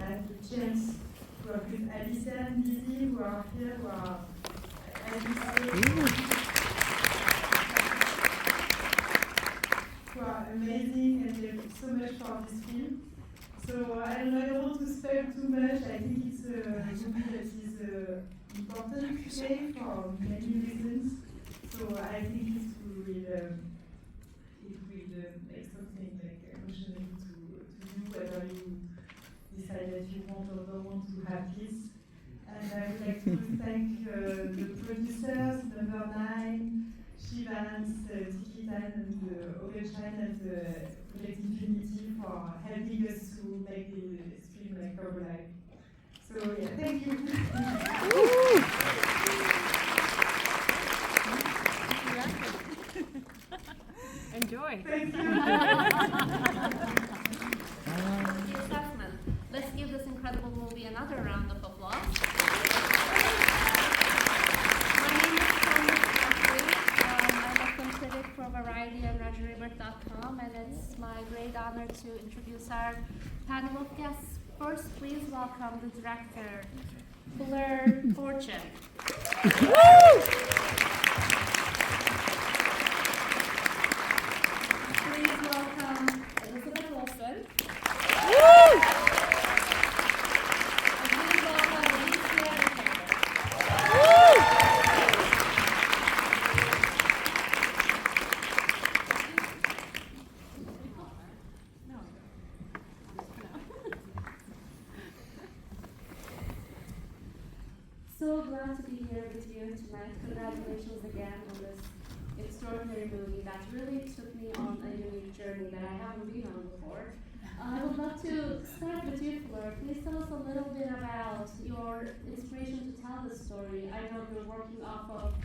had the chance to work with Alicia and Lizzie, who are here, who are, as you say, who are amazing, and they do so much for this film. So I don't want to spoil too much. I think it's a movie that is important today for many reasons. So I think it will make something like emotional to you, whether you decide that you want or don't want to have this. And I would like to thank the producers, number 9, Shivans, Tikitan, and Olsen, and Project Infinity for helping us to make the stream like come alive. So yeah, thank you. Enjoy. Thank you. The assessment. Let's give this incredible movie another round of applause. My name is Tony Jeffrey. I'm a film critic for Variety and RogerEbert.com, and it's my great honor to introduce our panel of guests. First, please welcome the director, Fuller Fortune. Please welcome Elizabeth Olsen. And please welcome Alicia Vikander. So glad to be here with you tonight. Congratulations again on this extraordinary movie that really took me on a unique journey that I haven't been on before. I would love to start with you, Fleur. Please tell us a little bit about your inspiration to tell this story. I know you're working off of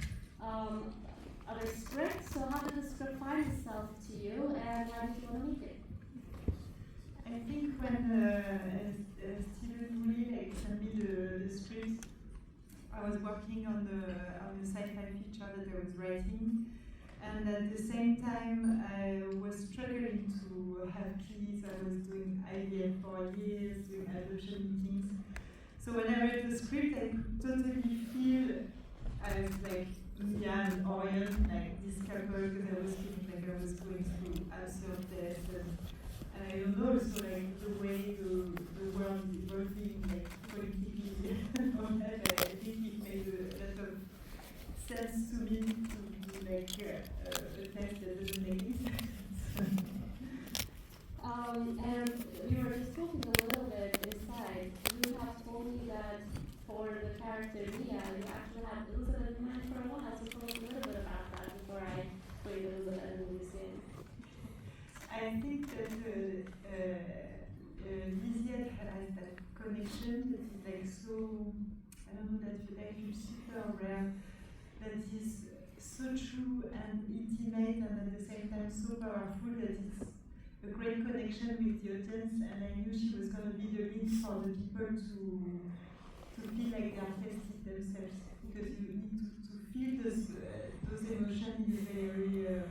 other scripts, so how did the script find itself to you, and why did you want to make it? I think when Stephen Lee sent me the script, I was working on the sci-fi feature that I was writing, and at the same time I was struggling to have kids. I was doing IVF for years, doing adoption meetings. So when I read the script, I could totally feel as like India and Orion, like this couple, because I was feeling like I was going through absurd tests, and I don't know, so like the way the world is evolving, like politically, all that, I think it made a lot of sense to me to do like a test that doesn't make any sense. And we were just talking a little bit inside. You have told me that for the character Mia, you actually had Elizabeth in mind for a while, so tell us a little bit about that before I bring Elizabeth and Lucy in. I think that Lizzie has that connection that is like so, I don't know, that I feel super rare, that is so true and intimate and at the same time so powerful that it's a great connection with the audience, and I knew she was going to be the lead for the people to feel like they are tested themselves, because you need to feel those emotions in a very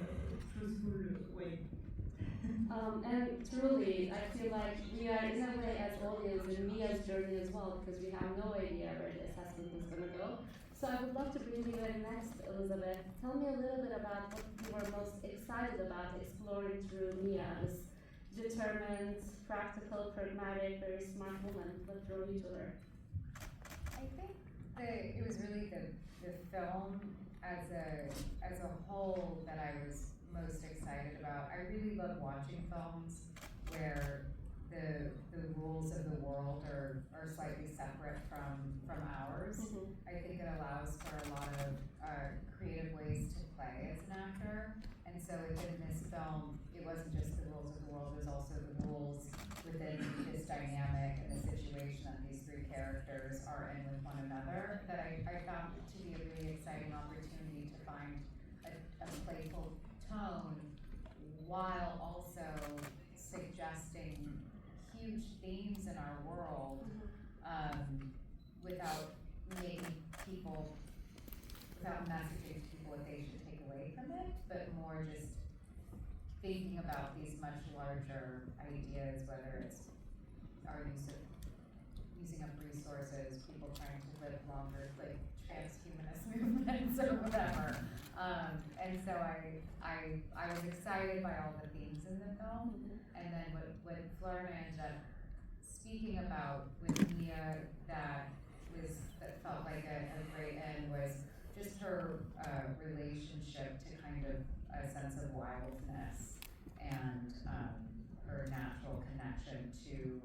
truthful way. And truly, I feel like we are in a way as audience in Mia's journey as well, because we have no idea where the assessment is going to go. So I would love to bring you in next, Elizabeth. Tell me a little bit about what you were most excited about exploring through Mia, this determined, practical, pragmatic, very smart woman. What drove you to her? I think that it was really the film as a whole that I was most excited about. I really love watching films where the rules of the world are slightly separate from ours. Mm-hmm. I think it allows for a lot of creative ways to play as an actor. And so within this film, it wasn't just the rules of the world, it was also the rules within this dynamic and the situation that these three characters are in with one another, that I found to be a really exciting opportunity to find a playful tone while also suggesting huge themes in our world, without messaging to people what they should take away from it, but more just thinking about these much larger ideas, whether it's our use of using up resources, people trying to live longer, like transhumanist movements or whatever. And so I was excited by all the themes in the film, and then what Flora and I ended up speaking about with Mia that felt like a great end was just her relationship to kind of a sense of wildness and her natural connection to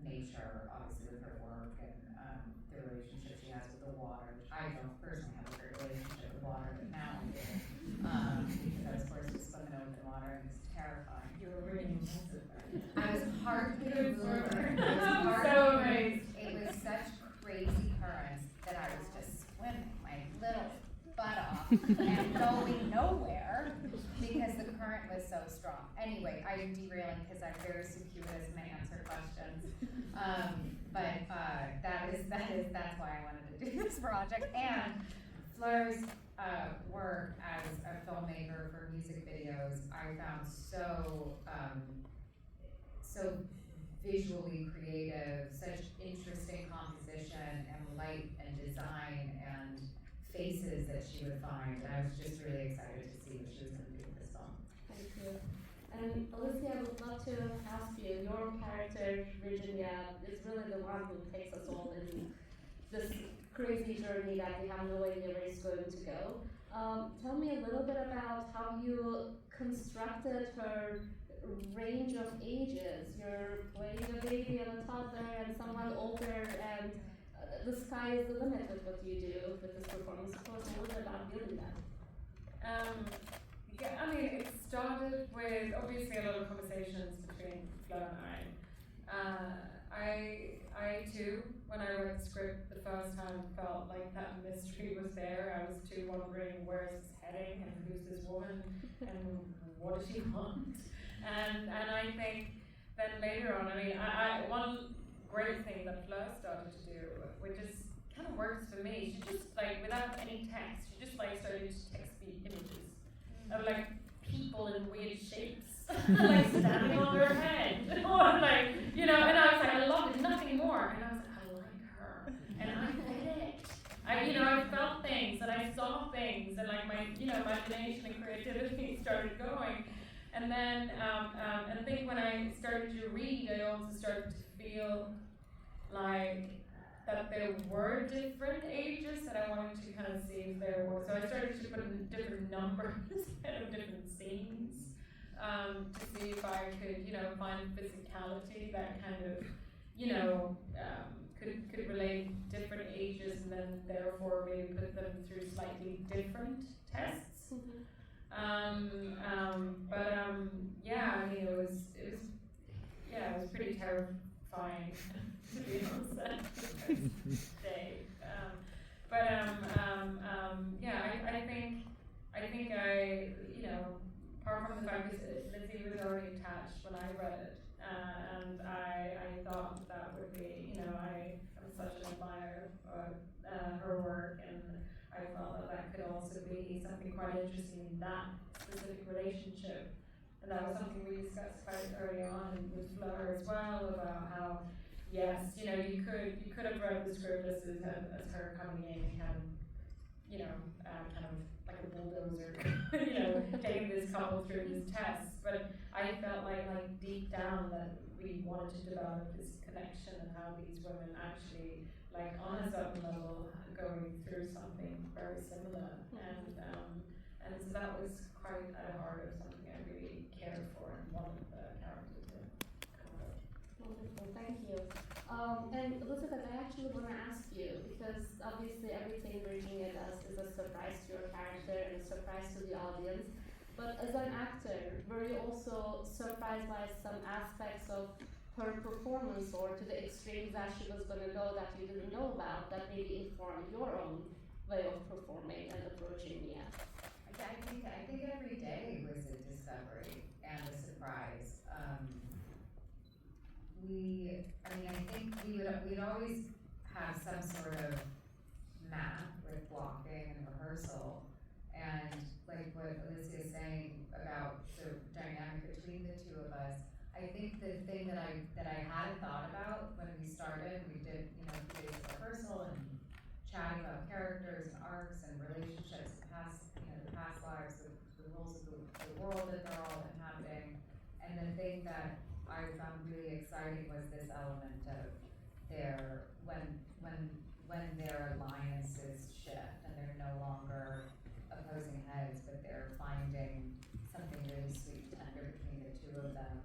nature, obviously with her work and the relationship she has with the water, which I don't personally have a great relationship with water, but now I do. Because I was forced to swim in open water and it's terrifying. You were really intensive. I was hardly a mover. It was such crazy currents that I was just swimming my little butt off and going nowhere because the current was so strong. Anyway, I'm derailing because I'm very circuitous and I answer questions. But that's why I wanted to do this project. And Fleur's work as a filmmaker for music videos, I found so visually creative, such interesting composition and light and design and faces that she would find. And I was just really excited to see what she was going to do with this film. Thank you. And Alicia, I would love to ask you, your character, Virginia, is really the one who takes us all in this crazy journey that we have no idea where it's going to go. Tell me a little bit about how you constructed her range of ages. You're playing a baby and a toddler and someone older, and the sky is the limit with what you do with this performance. Tell us a little bit about building that. Yeah, I mean, it started with obviously a lot of conversations between Flo and I too, when I wrote the script the first time, felt like that mystery was there. I was too wondering where is this heading and who's this woman and what does she want? And I think then later on, I mean, I one great thing that Flo started to do, which just kind of works for me, she just like, without any text, she just like started to text me images of like people in weird shapes, like standing on their head, or like, you know, and I was like, I loved it, nothing more, and I was like, I like her, and I get it. I felt things, and I saw things, and like my, imagination and creativity started going. And then, and I think when I started to read, I also started to feel like that there were different ages that I wanted to kind of see if there were. So I started to put in different numbers instead of different scenes, to see if I could, find physicality that kind of, could relate different ages, and then therefore maybe put them through slightly different tests. Yeah, I mean, it was pretty terrifying to be honest that day. I think apart from the fact that Lizzie was already attached when I read it, and I thought that would be, I'm such an admirer of her work, and I felt that could also be something quite interesting in that specific relationship. And that was something we discussed quite early on with Fleur as well, about how, yes, you could have read the script as her coming in and kind of like a bulldozer, taking this couple through this test. But I felt like deep down that we wanted to develop this connection and how these women actually, like on a certain level, going through something very similar, and so that was quite at the heart of something I really cared for and wanted the character to come out. Wonderful, thank you. And Elizabeth, I actually want to ask you, because obviously everything Virginia does is a surprise to your character and a surprise to the audience. But as an actor, were you also surprised by some aspects of her performance, or to the extremes that she was going to go that you didn't know about, that maybe informed your own way of performing and approaching Mia? I think every day was a discovery and a surprise. I think we'd always have some sort of map with blocking and rehearsal, and like what Alicia is saying about the dynamic between the two of us, I I think the thing that I hadn't thought about when we started, we did, you know, 2 days of rehearsal and chatting about characters and arcs and relationships, the past lives, the rules of the world that they're all inhabiting. And the thing that I found really exciting was this element of when their alliances shift and they're no longer opposing heads, but they're finding something really sweet and tender between the two of them.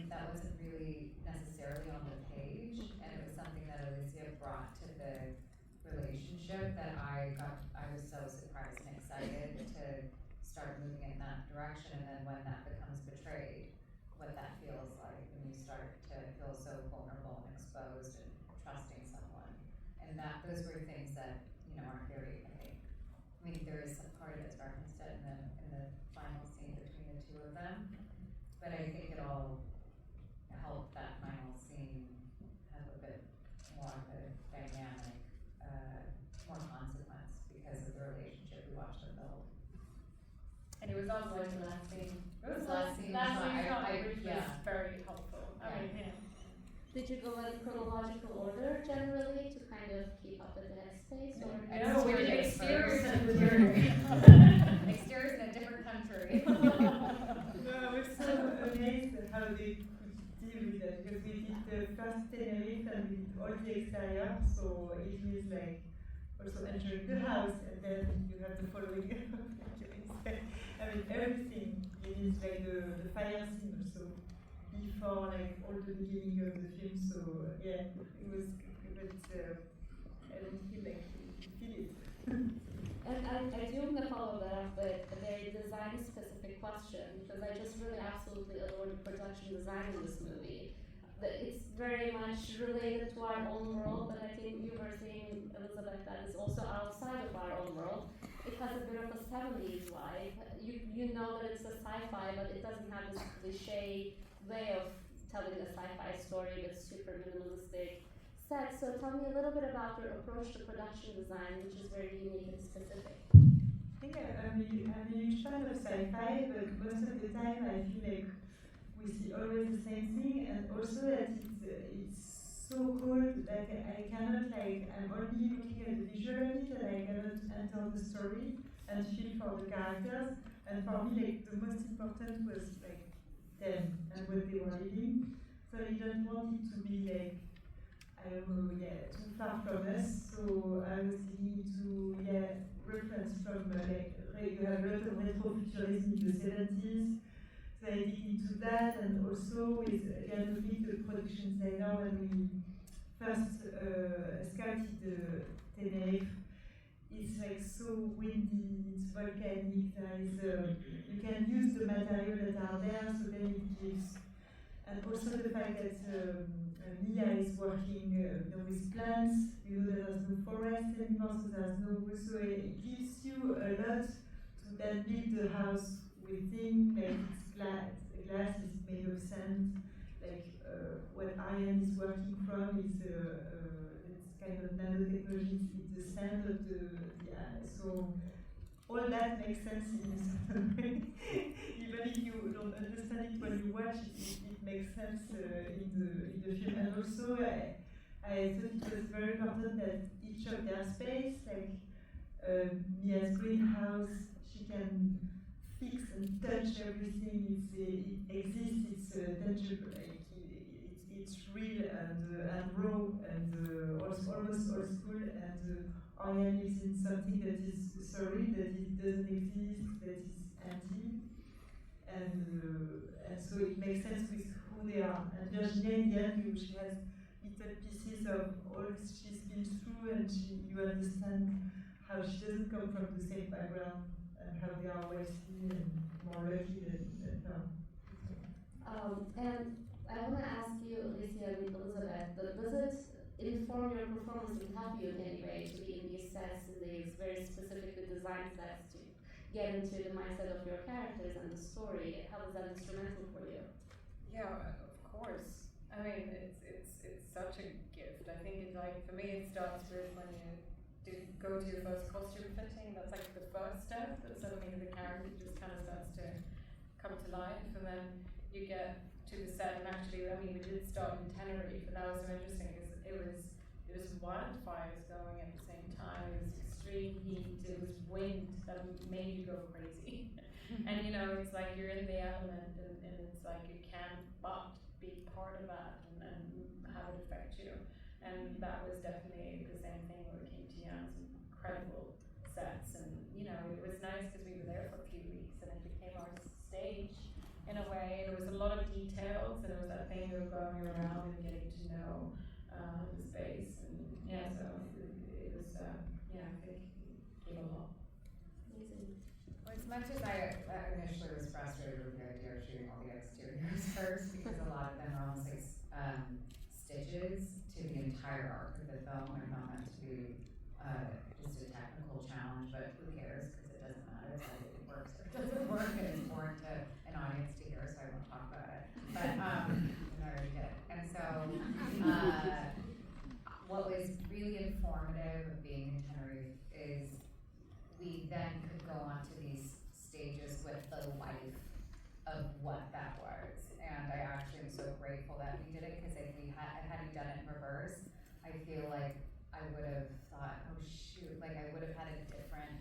That wasn't really necessarily on the page, and it was something that Alicia brought to the relationship that I was so surprised and excited to start moving in that direction. And then when that becomes betrayed, what that feels like when you start to feel so vulnerable and exposed and trusting someone. And that those were things that, you know, aren't very, I think. I mean, there is some part of it's referenced in the final scene between the two of them, but I think it all helped that final scene have a bit more of a dynamic, more consequence because of the relationship we watched them build. And it was also like the last scene. It was The last scene shot, I which yeah. was very helpful. I mean, yeah. Did you go in chronological order generally to kind of keep up with the headspace? Or No, we did exteriors and exteriors in a different country. No, I was so amazed at how they could deal with that, because we did the first Tenerife and we did all the exterior, so it is like also entering the house and then you have the following. I mean, everything. It is like the fire scene also before like all the beginning of the film. So yeah, it was. But I don't feel like you feel it. And I do want to follow that up with a very design-specific question, because I just really absolutely adore the production design in this movie. It's very much related to our own world, but I think you were saying, Elizabeth, that is also outside of our own world. It has a bit of a 70s vibe. You know that it's a sci-fi, but it doesn't have this cliche way of telling a sci-fi story with super minimalistic sets. So tell me a little bit about your approach to production design, which is very unique and specific. I think I'm a huge fan of sci-fi, but most of the time I feel like we see always the same thing, and also that it's so cold that I cannot, like, I'm only looking at the visual of it and I cannot enter the story and feel for the characters. And for me, like, the most important was like them and what they were living. So I didn't want it to be like, I don't know, too far from us. So I was digging into reference from you have a lot of retrofuturism in the 70s. So I dig into that, and also with Janovic, the production designer, when we first scouted Tenerife. It's like so windy, it's volcanic, there is, you can use the material that are there, so then it gives, and also the fact that Mia is working with plants, you know there's no forest anymore, so there's no wood, so it gives you a lot to then build the house with things, like it's glass is made of sand, like what Ariane is working from is it's kind of nanotechnology, it's the sand of so all that makes sense in a certain way. Even if you don't understand it when you watch it, it makes sense in the film. And also I thought it was very important that each of their space, like Mia's greenhouse, she can fix and touch everything. It exists. It's tangible. Like it's real and raw and also almost old school. And Ariane lives in something that is surreal, that it doesn't exist, that is empty, and so it makes sense with who they are. And Virginia, in the end, she has little pieces of all she's been through, and you understand how she doesn't come from the same background, and how they are wealthy and more lucky than her. And I want to ask you, Alicia and Elizabeth, does it inform your performance and help you in any way to be in these sets, in these very specifically designed sets, to get into the mindset of your characters and the story? How is that instrumental for you? Yeah, of course. I mean, it's such a gift. I think it, like, for me, it starts with when you go to your first costume fitting. That's like the first step. That suddenly the character just kind of starts to come to life, and then you get to the set, and actually, I mean, we did start in Tenerife, and that was so interesting because it was wildfires going at the same time. It was extreme heat. It was wind that made you go crazy. And you know, it's like you're in the element, and it's like you can't but be part of that and have it affect you. And that was definitely the same thing when we came to Jan's incredible sets. And you know, it was nice because we were there for a few weeks, and it became our stage in a way. There was a lot of details, and there was that thing of going around and getting to know the space. And yeah, so it was yeah, I think it gave a lot. Amazing. Well, as much as I initially was frustrated with the idea of shooting all the exteriors first, because a lot of them are almost like stitches to the entire arc of the film. I found that to be just a technical challenge, but who cares, because it doesn't matter. It's either it works or it doesn't work, and it's boring to an audience to hear, so I won't talk about it. But and I already did. And so what was really informative of being in Tenerife is we then could go on to these stages with the life of what that was. And I actually am so grateful that we did it, because if we had you done it in reverse, I feel like I would have thought, oh shoot, like I would have had a different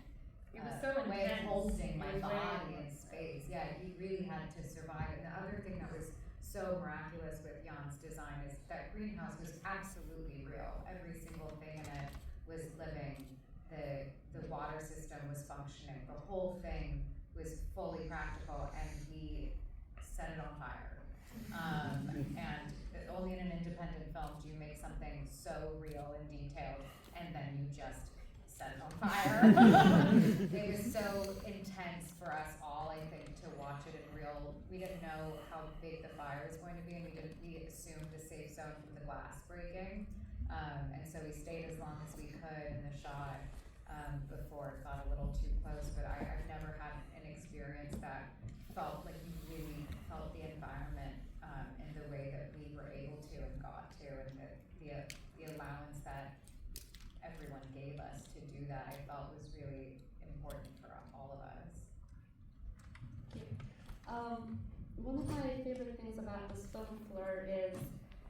It was so way of intense. holding my It was very body in space. Yeah, he really had to survive. And the other thing that was so miraculous with Jan's design is that greenhouse was absolutely real. Every single thing in it was living. The water system was functioning. The whole thing was fully practical, and he set it on fire. And only in an independent film do you make something so real and detailed, and then you just set it on fire. It was so intense for us all, I think, to watch it in real. We didn't know how big the fire was going to be, and we assumed the safe zone from the glass breaking. And so we stayed as long as we could in the shot before it got a little too close. But I've never had an experience that felt like you really felt the environment in the way that we were able to and got to, and the allowance that everyone gave us to do that, I felt was really important for all of us. One of my favorite things about this film, Fleur, is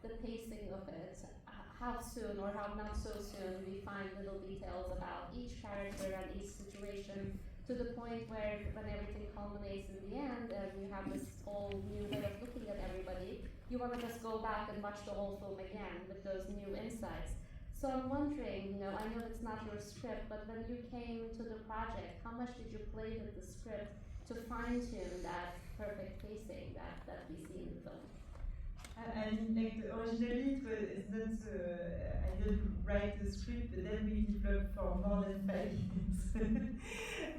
the pacing of it. How soon or how not so soon we find little details about each character and each situation, to the point where when everything culminates in the end and you have this whole new way of looking at everybody, you want to just go back and watch the whole film again with those new insights. So I'm wondering, you know, I know it's not your script, but when you came to the project, how much did you play with the script to fine-tune that perfect pacing that we see in the film? I mean, like originally it's not. I didn't write the script, but then we developed for more than 5 years.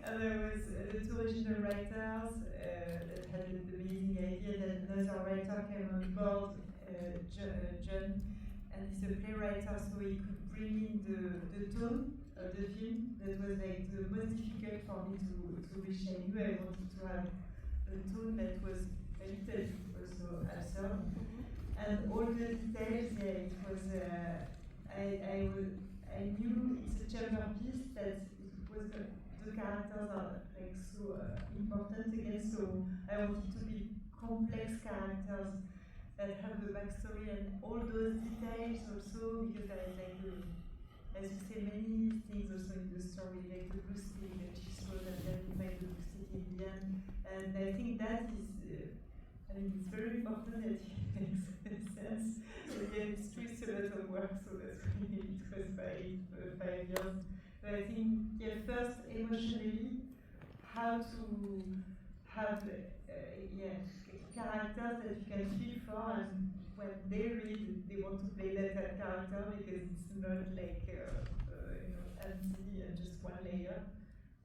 And there was the two original writers that had the amazing idea. That another writer came on board, John, and he's a playwright, so he could bring in the tone of the film. That was like the most difficult for me to reach. I knew I wanted to have a tone that was a little bit also absurd. And all the details, yeah, it was. I knew it's a chamber piece, that it was the characters are like so important again. So I wanted to be complex characters that have a backstory and all those details also, because there is like as you say, many things also in the story, like the blue stick that she saw, and then we find the blue stick in the end. And I think that is. I mean, it's very important that it makes sense. So again, it's a lot of work, so that's really, it was 5 years. But I think, yeah, first emotionally, how to have characters that you can feel for, and when they read, they want to play that character, because it's not like empty and just one layer.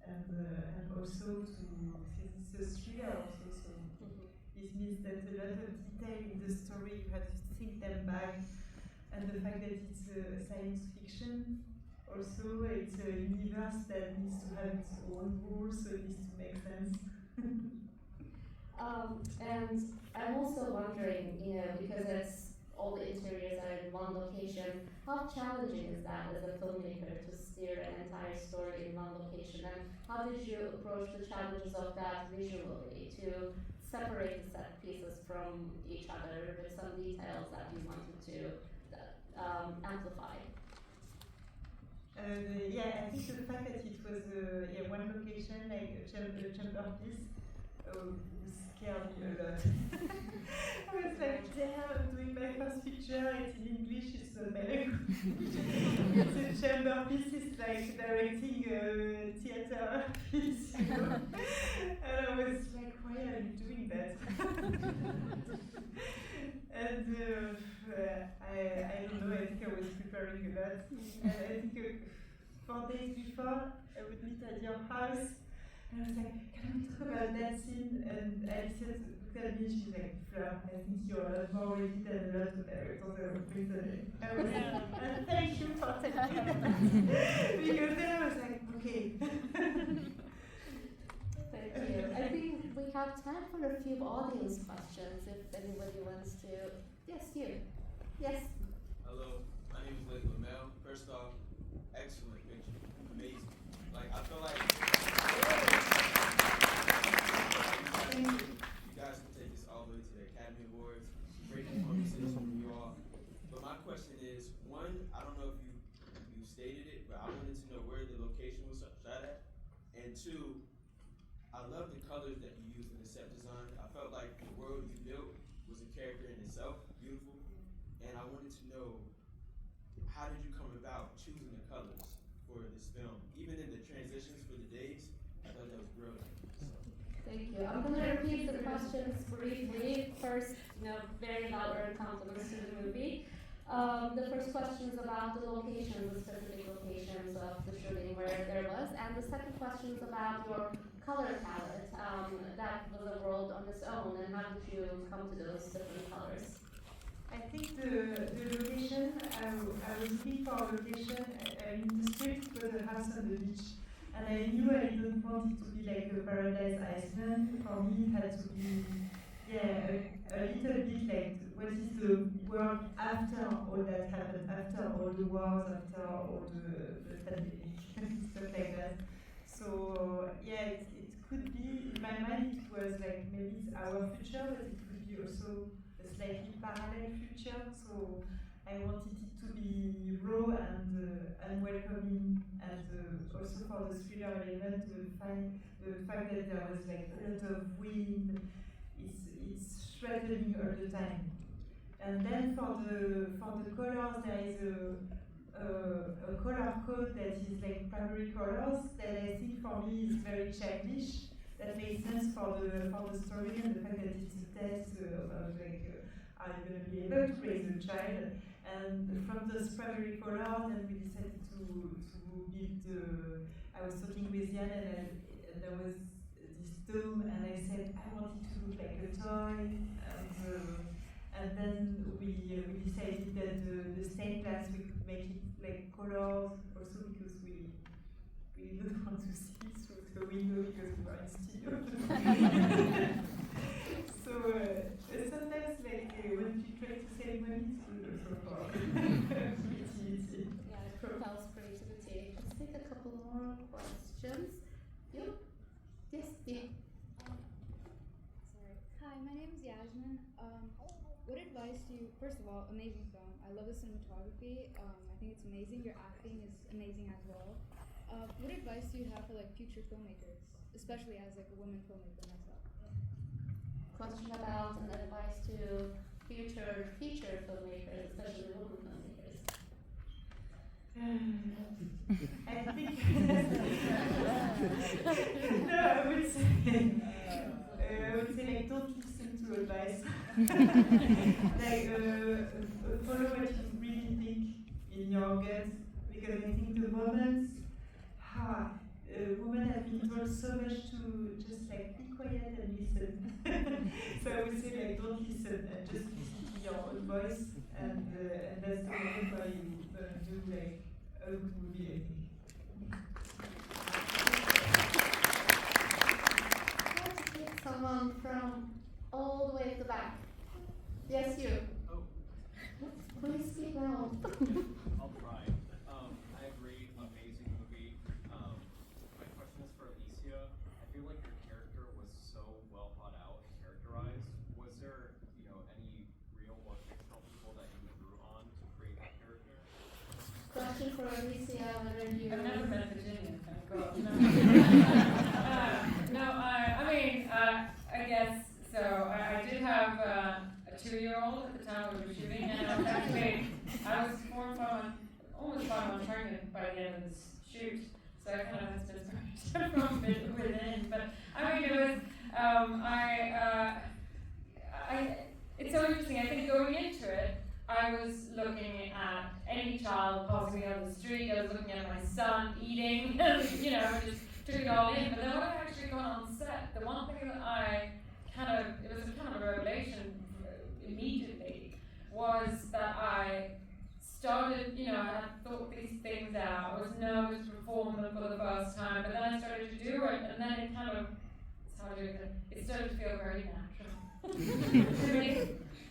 And also to, since it's a thriller also, so it means that a lot of detail in the story, you have to think them back, and the fact that it's science fiction, also it's a universe that needs to have its own rules, so it needs to make sense. And I'm also wondering, you know, because it's all the interiors are in one location, how challenging is that as a filmmaker to steer an entire story in one location? And how did you approach the challenges of that visually, to separate the set pieces from each other with some details that you wanted to amplify? Yeah, I think the fact that it was one location, like a chamber piece, scared me a lot. I was like, damn, I'm doing my first picture, it's in English, it's not my language. It's a chamber piece, it's like directing a theater piece, you know? And I was like, why are you doing that? And I don't know, I think I was preparing a lot. And I think 4 days before, I would meet at your house. And I was like, can we talk about that scene? And Alicia looked at me, she's like, Fleur, I think you're more ready than a lot of directors I work with. I was like, thank you for telling me that. Because then I was like, okay. Thank you. I think we have time for a few audience questions if anybody wants to. Yes, you. Yes. Hello, my name is Blake Lamel. First off, excellent picture. Amazing. Like, I feel like you guys can take this all the way to the Academy Awards. Great performances from you all. But my question is, one, I don't know if you stated it, but I wanted to know where the location was shot at. And two, I love the colors that you used in the set design. I felt like the world you built was a character in itself, beautiful. And I wanted to know, how did you come about choosing the colors for this film? Even in the transitions for the days, I thought that was brilliant. Thank you. I'm going to repeat the questions briefly. First, very louder compliments to the movie. The first question is about the locations, the specific locations of the shooting where there was, and the second question is about your color palette. That was a world on its own, and how did you come to those different colors? I think the location, I was looking for a location in the script was a house on the beach. And I knew I didn't want it to be like a Paradise Island. For me, it had to be, a little bit like what is the world after all that happened, after all the wars, after all the pandemic, stuff like that. So, it could be, in my mind, it was like maybe it's our future, but it could be also a slightly parallel future. So, I wanted it to be raw and welcoming, and also for the thriller element, the fact that there was like a lot of wind, it's threatening all the time. And then for the colors, there is a color code that is like primary colors that I think for me is very childish. That makes sense for the story and the fact that it's a test about like are you going to be able to raise a child. And from those primary colors, then we decided to build I was talking with Jan, and there was this dome, and I said I want it to look like a toy, and then we decided that the stained glass, we could make it like colors, also because we didn't want to see through the window because we were in studio. So sometimes like when you try to save money, it's good also for creativity. Yeah, it propels creativity. Let's take a couple more questions. You? Yes, yeah. Sorry. Hi, my name is Yasmin. What advice do you, first of all, amazing film. I love the cinematography. I think it's amazing. Your acting is amazing as well. What advice do you have for like future filmmakers, especially as like a woman filmmaker myself? Question about an advice to future feature filmmakers, especially women filmmakers. I think no, I would say like don't listen to advice. Like follow what you really think in your gut, because I think the moments women have been told so much to just like be quiet and listen. So I would say like don't listen and just listen to your own voice, and that's the reason why you do like a good movie, I think. Let's take someone from all the way at the back. Yes, you. Oh. Please speak loud. I'll try. I agree, amazing movie. My question is for Alicia. I feel like your character was so well thought out and character whether you... I've never met Virginia, thank God. No, I guess, so I did have a 2-year-old at the time we were shooting, and I was almost 5 months pregnant by the end of this shoot, so I kind of had some inspiration from within, but it was, it's so interesting. I think going into it, I was looking at any child passing me on the street. I was looking at my son eating, and just took it all in. But then when I actually got on set, the one thing that it was kind of a revelation immediately, was that I started, I had thought these things out. I was nervous to perform them for the first time, but then I started to do it, and then it kind of, it started to feel very natural to me.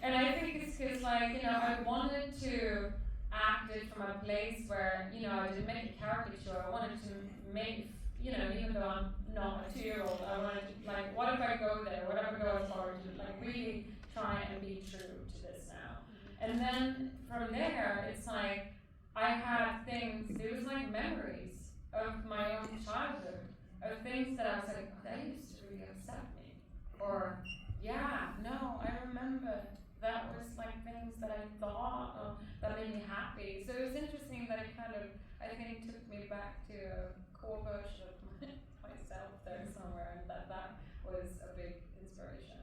And I think it's because, I wanted to act it from a place where, I didn't make a caricature. I wanted to make, even though I'm not a 2-year-old, I wanted to, what if I go there? What if I go as far as really try and be true to this now? And then from there, it's I had things, it was like memories of my own childhood, of things that I was like, oh, that used to really upset me. Or, yeah, no, I remember that was things that I thought that made me happy. So it was interesting that it kind of, I think, took me back to a core version of myself there somewhere, and that was a big inspiration.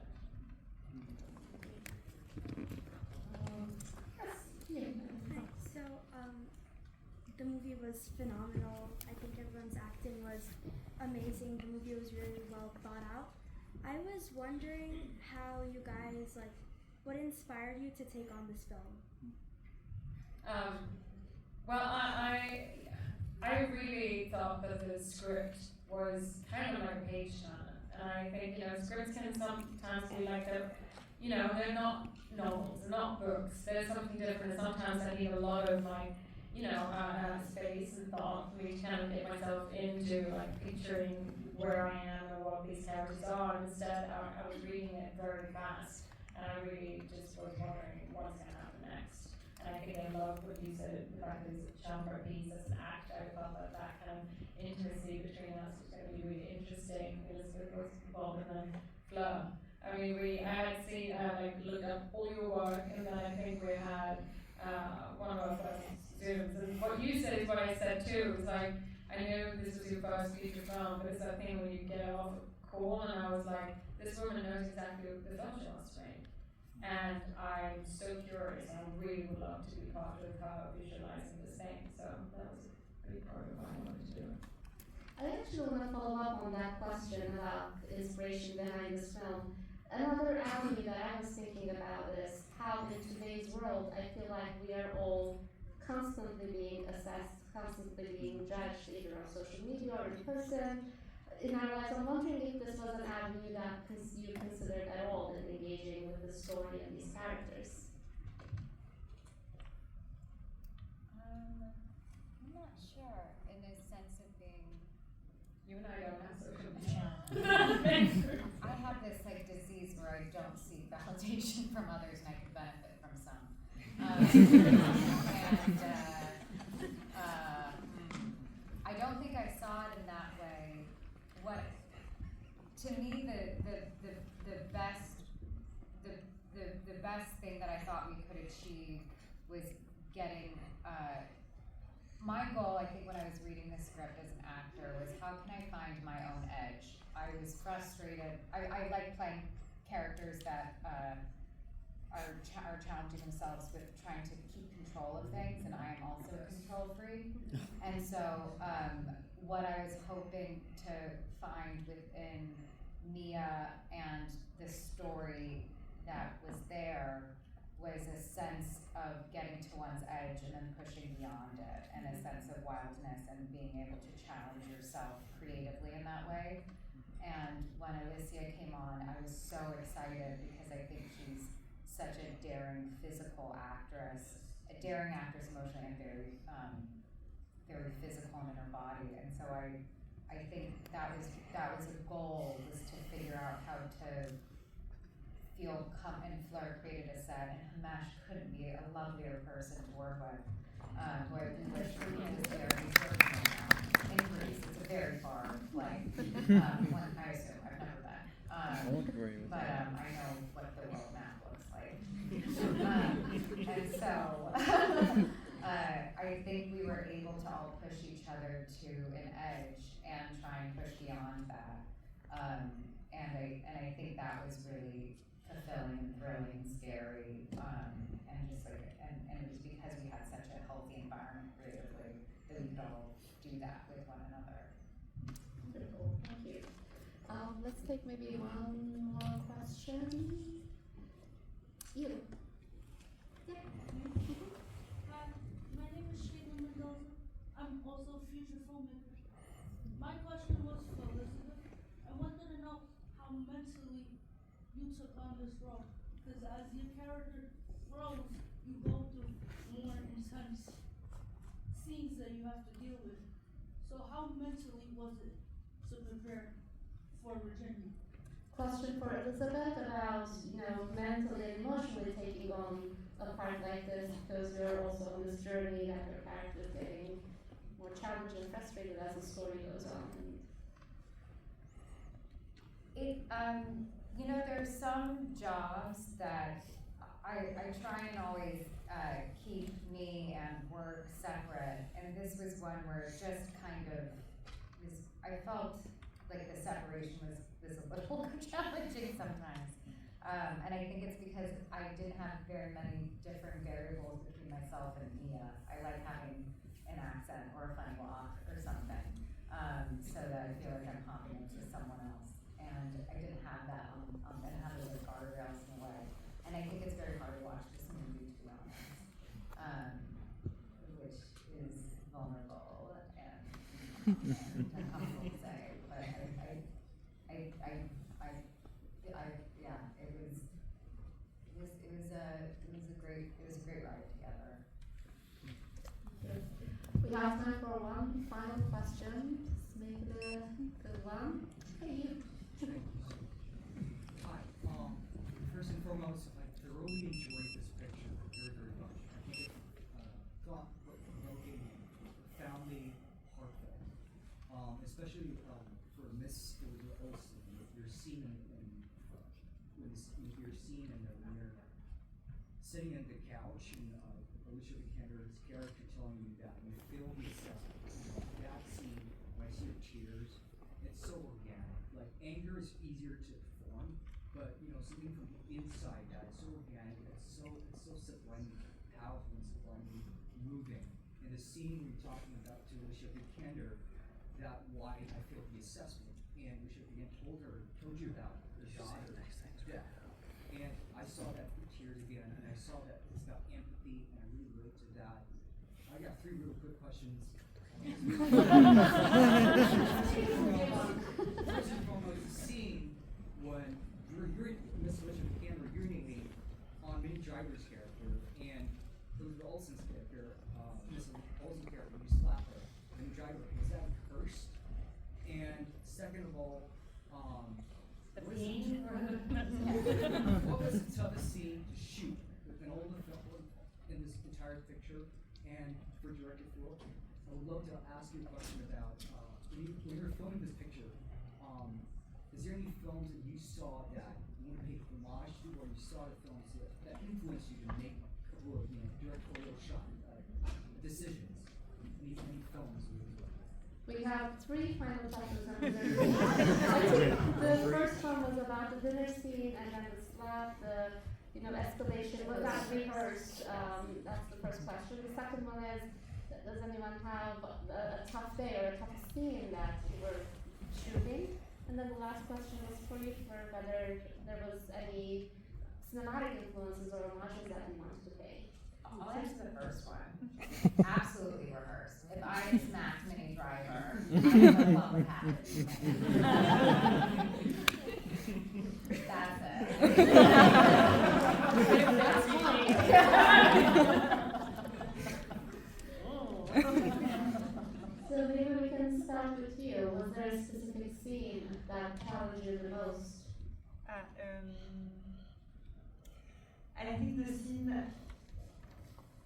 So, the movie was phenomenal. I think everyone's acting was amazing. The movie was really well thought out. I was wondering how you guys, what inspired you to take on this film? I really thought that the script was kind of like a page turner. And I think, scripts can sometimes be like they're not novels, they're not books. There's something different. Sometimes I need a lot of space and thought for me to kind of get myself into picturing where I am and what these characters are. Instead, I was reading it very fast, and I really just was wondering what's going to happen next. And I think I love what you said, the fact that it's genre piece as an act. I thought that kind of intimacy between us was going to be really interesting. Elizabeth was involved, and then Fleur. I had seen, looked up all your work, and then I think we had one of our first students. And what you said is what I said too. It was I knew this was your first feature film, but it's that thing when you get off a call, and I was like, this woman knows exactly what the film she wants to make. And I'm so curious, and I really would love to be part of her visualizing this thing. So that was a big part of what I wanted to do. I actually want to follow up on that question about the inspiration behind this film. Another avenue that I was thinking about is how in today's world I feel like we are all constantly being assessed, constantly being judged, either on social media or in person in our lives. I'm wondering if this was an avenue that you considered at all in engaging with the story and these characters. I'm not sure, in a sense of being... You and I don't have social media. I have this disease where I don't seek validation from others, and I could benefit from some. I don't think I saw it in that way. To me, the best thing that I thought we could achieve was getting. My goal, I think, when I was reading the script as an actor, was how can I find my own edge? I was frustrated. I like playing characters that are challenging themselves with trying to keep control of things, and I am also a control freak. And so what I was hoping to find within Mia and the story that was there was a sense of getting to one's edge and then pushing beyond it, and a sense of wildness and being able to challenge yourself creatively in that way. And when Alicia came on, I was so excited because I think she's such a daring physical actress, a daring actress emotionally and very, very physical and in her body. And so I think that was a goal, was to figure out how to feel and Fleur created a set, and Himesh couldn't be a lovelier person to work with. Boy, English for me is very personal now. In Greece, it's a very far flight. I assume, I've never been. But I know what the world map looks like. And so, I think we were able to all push each other to an edge and try and push beyond that. And I think that was really fulfilling and thrilling and scary, and just like, and it was because we had such a healthy environment creatively that we could all do that with one another. Wonderful, thank you. Let's take maybe one more question. You. Yeah. Hi, my name is Shayla Mendoza. I'm also a future filmmaker. My question was for Elizabeth. I wanted to know how mentally you took on this role. Because as your character grows, you go through more intense scenes that you have to deal with. So how mentally was it to prepare for Virginia? Question for Elizabeth about, mentally and emotionally taking on a part like this, because you're also on this journey that your character is getting more challenged and frustrated as the story goes on. There's some jobs that I try and always keep me and work separate, and this was one where it just kind of was, I felt like the separation was a little challenging sometimes. And I think it's because I didn't have very many different variables between myself and Mia. I like having an accent or a funny walk or something, so that I feel like I'm hopping into someone else. And I didn't have that I didn't have those guardrails in a way. And I think it's very hard to watch this movie, to be honest, which is vulnerable and uncomfortable to say. But it was a great ride together. We have time for one final question. Let's make it a good one. Hey, you. Hi. First and foremost, I thoroughly enjoyed this picture very, very much. I think it thought-provoking and profoundly heartfelt. Especially for Miss Olsen, your scene when you're sitting on the couch and Alicia Vikander's character telling you that you feel yourself. That scene, when I see your tears, it's so organic. Like, anger is easier to perform, but something from the inside that is so organic, it's so sublimely powerful and sublimely moving. And the scene where you're talking about to Alicia Vikander, that why I feel the assessment, and Alicia Vikander told you about her daughter's death. And I saw that through tears again, and I saw that it's about empathy, and I really relate to that. I got 3 real quick questions. First and foremost, the scene when you're Miss Alicia Vikander urinating on Minnie Driver's character and Elizabeth Olsen's character, Miss Olsen's character, you slap her, Minnie Driver, was that cursed? And second of all, what was the toughest scene to shoot within all the film in this entire picture? And for director Phil, I would love to ask you a question about when you were filming this picture. Is there any films that you saw that you want to pay homage to, or you saw the films that influenced you to make a couple of directorial shot decisions? Any films? We have 3 final questions. I think the first one was about the dinner scene, and then the slap, the escalation. Was that rehearsed? That's the first question. The second one is, does anyone have a tough day or a tough scene that you were shooting? And then the last question was for you, for whether there was any cinematic influences or homages that you wanted to pay. I'll answer the first one. Absolutely rehearsed. If I had smacked Minnie Driver, I don't know what would happen to me. That's it. That's funny. So maybe we can start with you. Was there a specific scene that challenged you the most? I think the scene,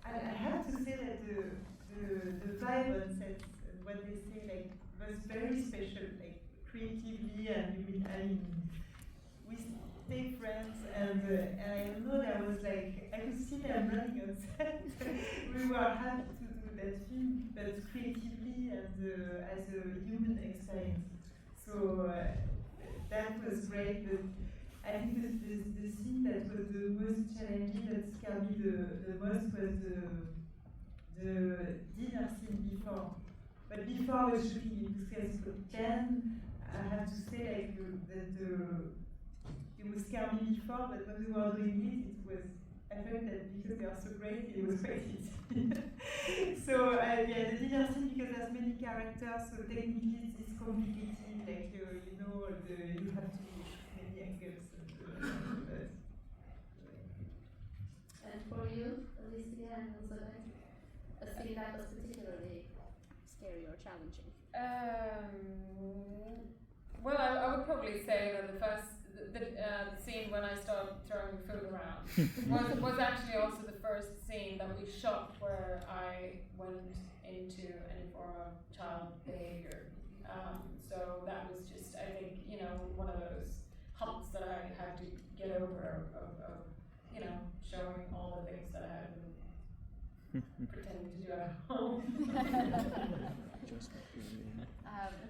I have to say that the vibe on set, what they say, like, was very special, like, creatively, and we stay friends, and I know that was like, I could see them running on set. We were happy to do that film, but creatively and as a human experience. So that was great, but I think the scene that was the most challenging, that scared me the most, was the dinner scene before. But before I was shooting in Busquets, then I have to say, like, that it was scary me before, but when we were doing it was, I felt that because they are so great, it was quite easy. So yeah, the dinner scene, because there's many characters, so technically it's complicated, like, you have to shoot many angles. And for you, Alicia, and Elizabeth, a scene that was particularly scary or challenging? Well, I would probably say that the scene when I started throwing food around was actually also the first scene that we shot where I went into any form of child behavior. So that was just, I think, one of those humps that I had to get over of showing all the things that I had been pretending to do at home.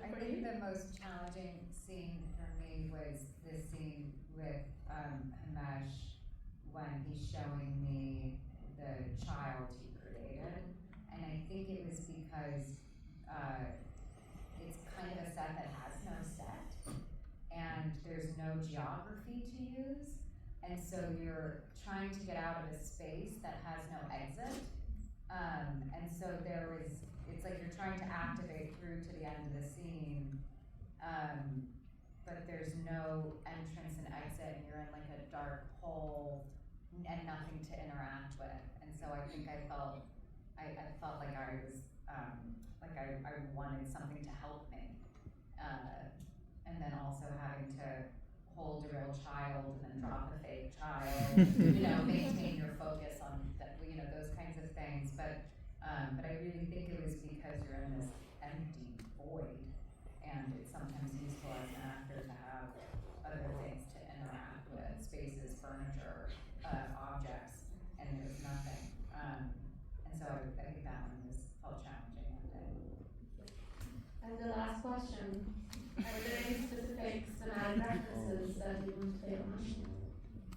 I think the most challenging scene for me was the scene with Himesh when he's showing me the child he created. And I think it was because it's kind of a set that has no set, and there's no geography to use. And so you're trying to get out of a space that has no exit. And so it's like you're trying to activate through to the end of the scene, but there's no entrance and exit, and you're in like a dark hole and nothing to interact with. And so I think I felt like I was, I wanted something to help me. And then also having to hold a real child and then drop a fake child, maintain your focus on that, those kinds of things. But I really think it was because you're in this empty void, and it's sometimes useful as an actor to have other things to interact with, spaces, furniture, objects, and there was nothing. And so I think that one felt challenging that day. And the last question, are there any specific cinematic references that you want to pay on?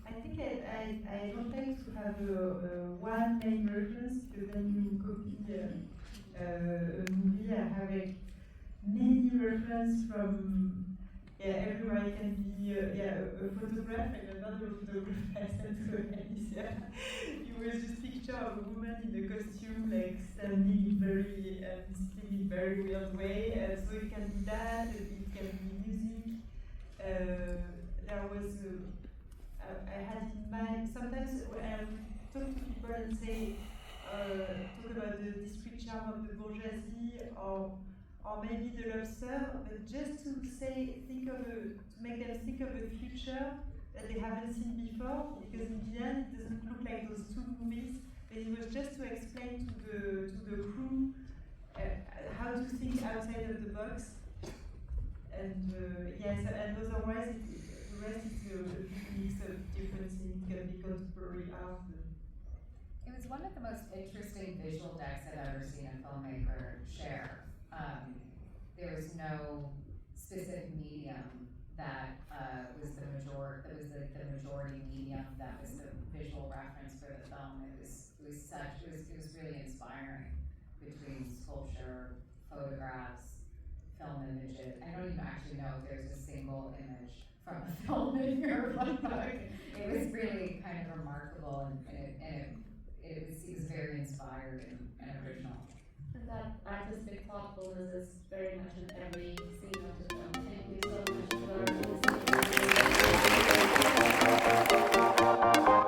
I think I don't like to have one main reference, because then you copy a movie. I have like many references from everywhere. It can be a photograph, like another photograph I sent to Alicia. It was just picture of a woman in a costume, like standing still in very weird way. So it can be that, it can be music. There was I had in mind, sometimes when I talk to people and say, talk about the discreet charm of the bourgeoisie, or maybe the lobster, but just to make them think of a future that they haven't seen before, because in the end it doesn't look like those two movies, but it was just to explain to the crew how to think outside of the box. And yes, and otherwise the rest is a mix of different things. It can be contemporary art. It was one of the most interesting visual decks I've ever seen a filmmaker share. There was no specific medium that was the majority medium that was the visual reference for the film. It was really inspiring, between sculpture, photographs, film images. I don't even actually know if there's a single image from a film in your book. It was really kind of remarkable, and it was very inspired and original. And that artistic thoughtfulness is very much in every scene of the film. Thank you so much for listening.